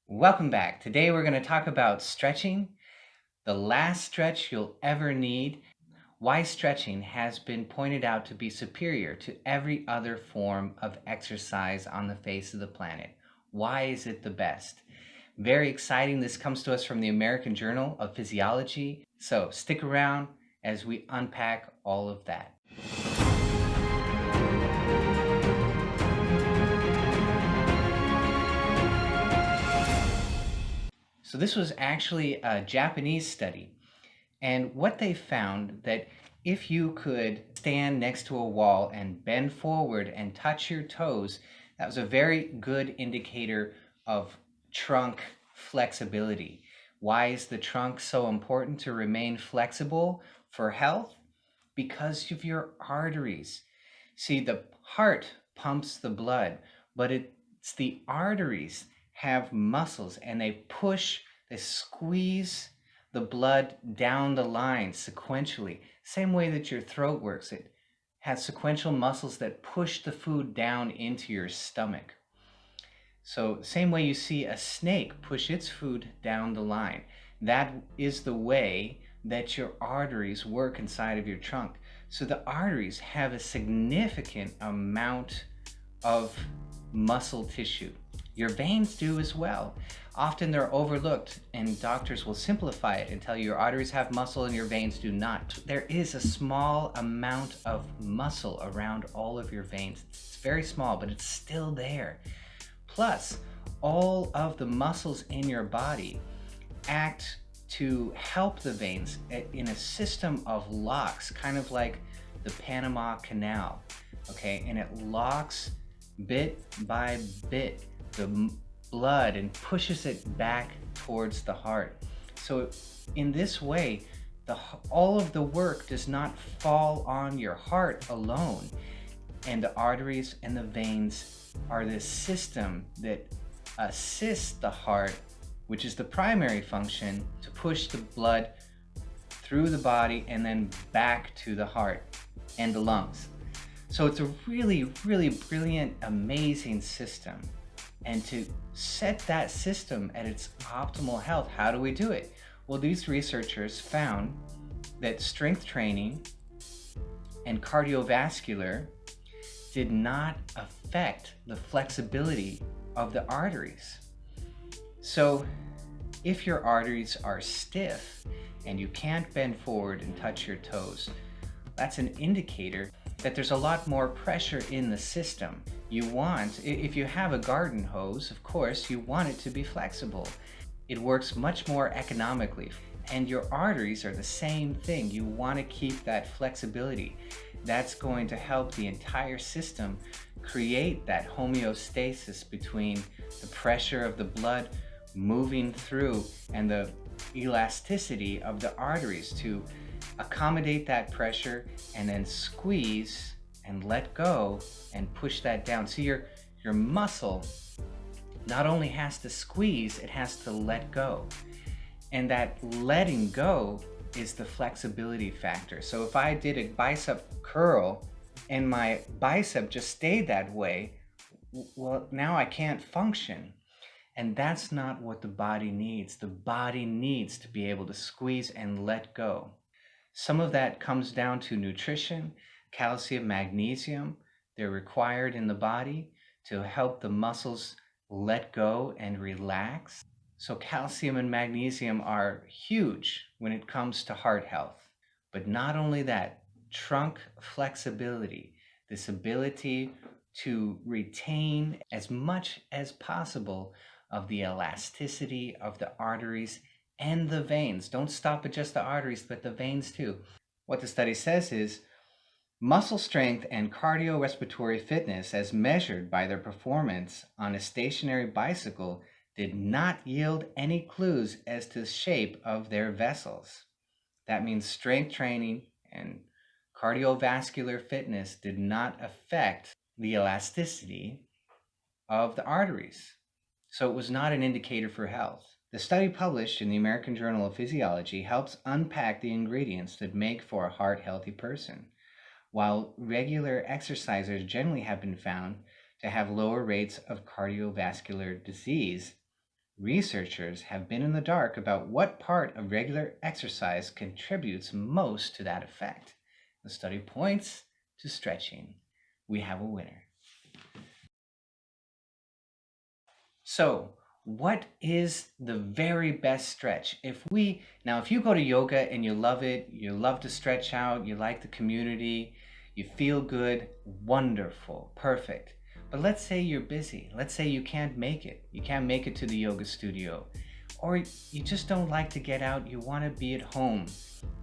Welcome back. Today we're going to talk about stretching, the last stretch you'll ever need, why stretching has been pointed out to be superior to every other form of exercise on the face of the planet. Why is it the best? Very exciting. This comes to us from the American Journal of Physiology. So stick around as we unpack all of that. So this was actually a Japanese study. And what they found that if you could stand next to a wall and bend forward and touch your toes, that was a very good indicator of trunk flexibility. Why is the trunk so important to remain flexible for health? Because of your arteries. See, the heart pumps the blood, but it's the arteries have muscles and they squeeze the blood down the line sequentially. Same way that your throat works. It has sequential muscles that push the food down into your stomach. So same way you see a snake push its food down the line. That is the way that your arteries work inside of your trunk. So the arteries have a significant amount of muscle tissue. Your veins do as well. Often they're overlooked, and doctors will simplify it and tell you your arteries have muscle and your veins do not. There is a small amount of muscle around all of your veins. It's very small, but it's still there. Plus, all of the muscles in your body act to help the veins in a system of locks, kind of like the Panama Canal, okay? And it locks bit by bit the blood and pushes it back towards the heart. So in this way, all of the work does not fall on your heart alone. And the arteries and the veins are this system that assists the heart, which is the primary function, to push the blood through the body and then back to the heart and the lungs. So it's a really, really brilliant, amazing system. And to set that system at its optimal health, how do we do it? Well, these researchers found that strength training and cardiovascular did not affect the flexibility of the arteries. So if your arteries are stiff and you can't bend forward and touch your toes, that's an indicator that there's a lot more pressure in the system. If you have a garden hose, of course, you want it to be flexible. It works much more economically. And your arteries are the same thing. You want to keep that flexibility. That's going to help the entire system create that homeostasis between the pressure of the blood moving through and the elasticity of the arteries to accommodate that pressure and then squeeze and let go and push that down. So your muscle not only has to squeeze, it has to let go. And that letting go is the flexibility factor. So if I did a bicep curl and my bicep just stayed that way, well, now I can't function. And that's not what the body needs. The body needs to be able to squeeze and let go. Some of that comes down to nutrition, calcium, magnesium. They're required in the body to help the muscles let go and relax. So calcium and magnesium are huge when it comes to heart health. But not only that, trunk flexibility, this ability to retain as much as possible of the elasticity of the arteries and the veins. Don't stop at just the arteries, but the veins too. What the study says is muscle strength and cardiorespiratory fitness, as measured by their performance on a stationary bicycle, did not yield any clues as to the shape of their vessels. That means strength training and cardiovascular fitness did not affect the elasticity of the arteries. So it was not an indicator for health. The study published in the American Journal of Physiology helps unpack the ingredients that make for a heart-healthy person. While regular exercisers generally have been found to have lower rates of cardiovascular disease, Researchers have been in the dark about what part of regular exercise contributes most to that effect. The study points to stretching. We have a winner. So, what is the very best stretch? If you go to yoga and you love it, you love to stretch out, you like the community, you feel good, wonderful, perfect. But let's say you're busy. Let's say you can't make it. You can't make it to the yoga studio. Or you just don't like to get out, you want to be at home.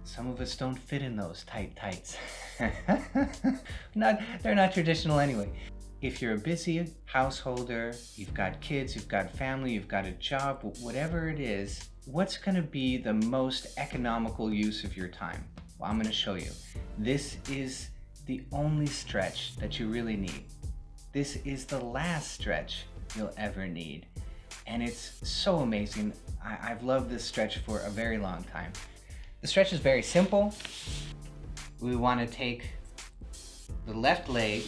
Some of us don't fit in those tight tights. They're not traditional anyway. If you're a busy householder, you've got kids, you've got family, you've got a job, whatever it is, what's going to be the most economical use of your time? Well, I'm going to show you. This is the only stretch that you really need. This is the last stretch you'll ever need. And it's so amazing. I've loved this stretch for a very long time. The stretch is very simple. We want to take the left leg,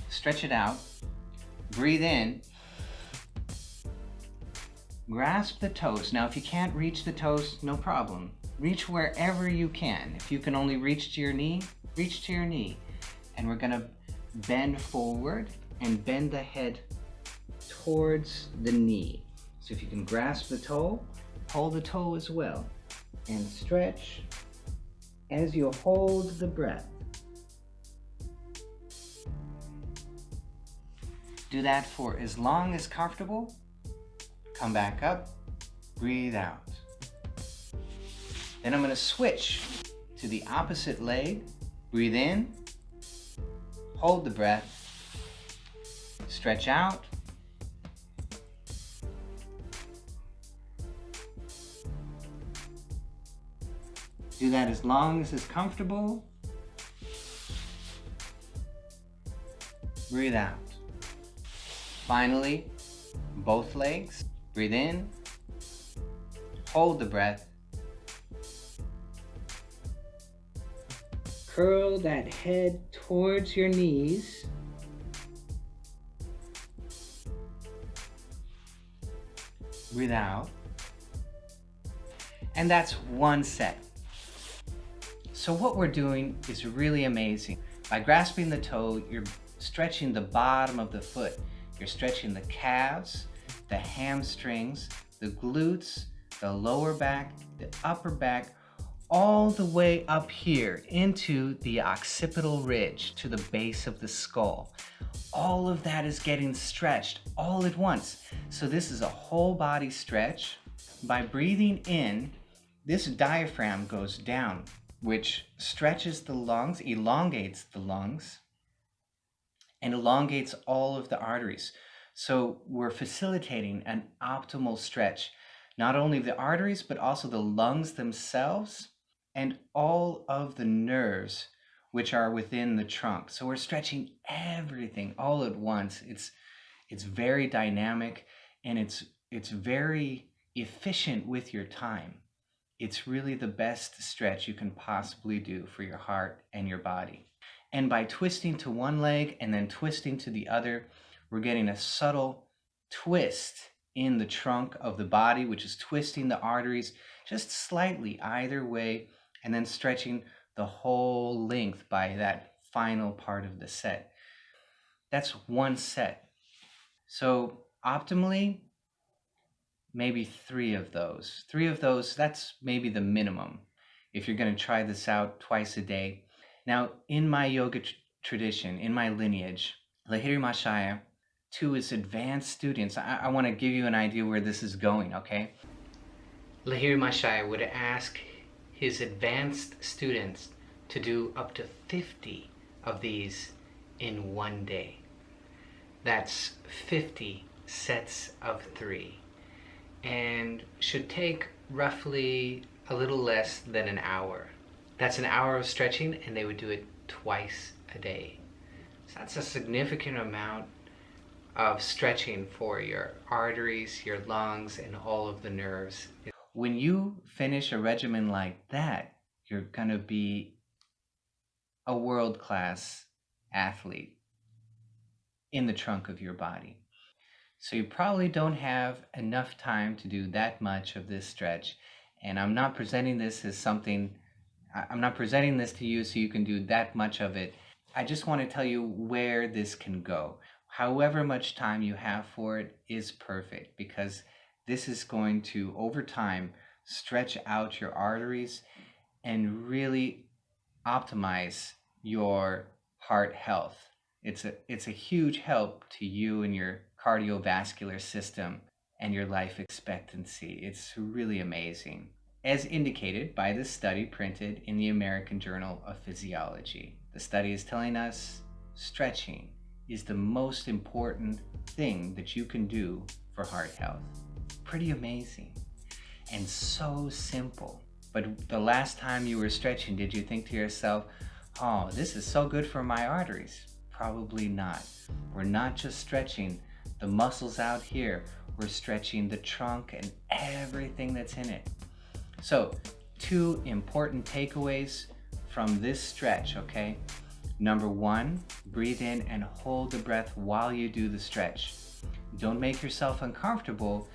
stretch it out, breathe in, grasp the toes. Now, if you can't reach the toes, no problem. Reach wherever you can. If you can only reach to your knee, reach to your knee. And we're gonna bend forward and bend the head towards the knee. So if you can grasp the toe, hold the toe as well. And stretch as you hold the breath. Do that for as long as comfortable. Come back up, breathe out. Then I'm going to switch to the opposite leg. Breathe in, hold the breath, stretch out. Do that as long as is comfortable. Breathe out. Finally, both legs. Breathe in, hold the breath. Curl that head towards your knees. Breathe out. And that's one set. So what we're doing is really amazing. By grasping the toe, you're stretching the bottom of the foot. You're stretching the calves, the hamstrings, the glutes, the lower back, the upper back, all the way up here into the occipital ridge to the base of the skull. All of that is getting stretched all at once. So this is a whole body stretch. By breathing in, this diaphragm goes down, which stretches the lungs, elongates the lungs, and elongates all of the arteries. So we're facilitating an optimal stretch, not only of the arteries, but also the lungs themselves and all of the nerves which are within the trunk. So we're stretching everything all at once. It's very dynamic, and it's very efficient with your time. It's really the best stretch you can possibly do for your heart and your body. And by twisting to one leg and then twisting to the other, we're getting a subtle twist in the trunk of the body, which is twisting the arteries just slightly either way, and then stretching the whole length by that final part of the set. That's one set. So optimally, maybe three of those, that's maybe the minimum if you're going to try this out twice a day. Now, in my yoga tradition, in my lineage, Lahiri Mahasaya, to his advanced students, I want to give you an idea where this is going, okay? Lahiri Mahasaya would ask his advanced students to do up to 50 of these in one day. That's 50 sets of 3, and should take roughly a little less than an hour. That's an hour of stretching, and they would do it twice a day. So that's a significant amount of stretching for your arteries, your lungs, and all of the nerves. When you finish a regimen like that, you're going to be a world-class athlete in the trunk of your body. So you probably don't have enough time to do that much of this stretch. And I'm not presenting this as something, I'm not presenting this to you so you can do that much of it. I just want to tell you where this can go. However much time you have for it is perfect, because this is going to, over time, stretch out your arteries and really optimize your heart health. It's a huge help to you and your cardiovascular system and your life expectancy. It's really amazing, as indicated by this study printed in the American Journal of Physiology. The study is telling us stretching is the most important thing that you can do for heart health. Pretty amazing and so simple. But the last time you were stretching, did you think to yourself, oh, this is so good for my arteries? Probably not. We're not just stretching the muscles out here, we're stretching the trunk and everything that's in it. So, 2 important takeaways from this stretch, okay? Number 1, breathe in and hold the breath while you do the stretch. Don't make yourself uncomfortable,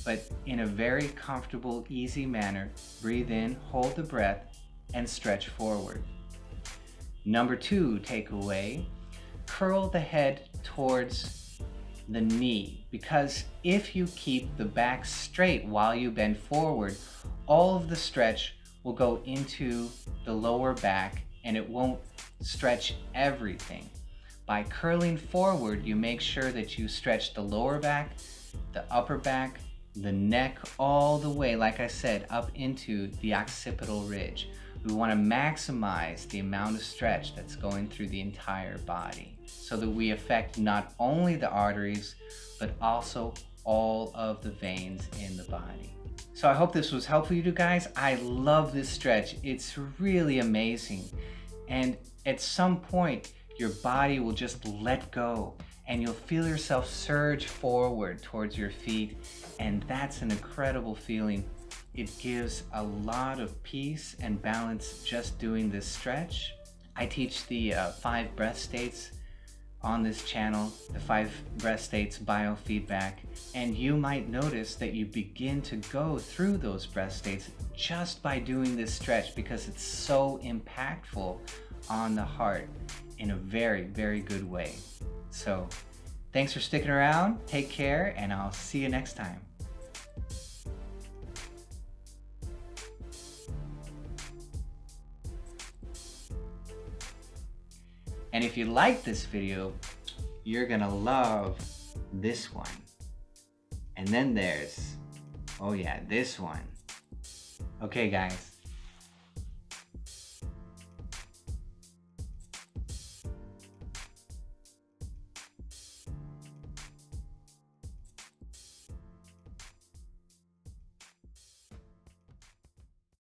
but in a very comfortable, easy manner, breathe in, hold the breath, and stretch forward. Number 2 takeaway, curl the head towards the knee, because if you keep the back straight while you bend forward, all of the stretch will go into the lower back and it won't stretch everything. By curling forward, you make sure that you stretch the lower back, the upper back, the neck, all the way, like I said, up into the occipital ridge. We want to maximize the amount of stretch that's going through the entire body so that we affect not only the arteries, but also all of the veins in the body. So I hope this was helpful for you guys. I love this stretch. It's really amazing. And at some point, your body will just let go and you'll feel yourself surge forward towards your feet. And that's an incredible feeling. It gives a lot of peace and balance just doing this stretch. I teach the 5 breath states on this channel, the 5 breath states biofeedback, and you might notice that you begin to go through those breath states just by doing this stretch, because it's so impactful on the heart in a very, very good way. So thanks for sticking around, take care, and I'll see you next time. And if you like this video, you're gonna love this one. And then there's, oh yeah, this one. Okay guys,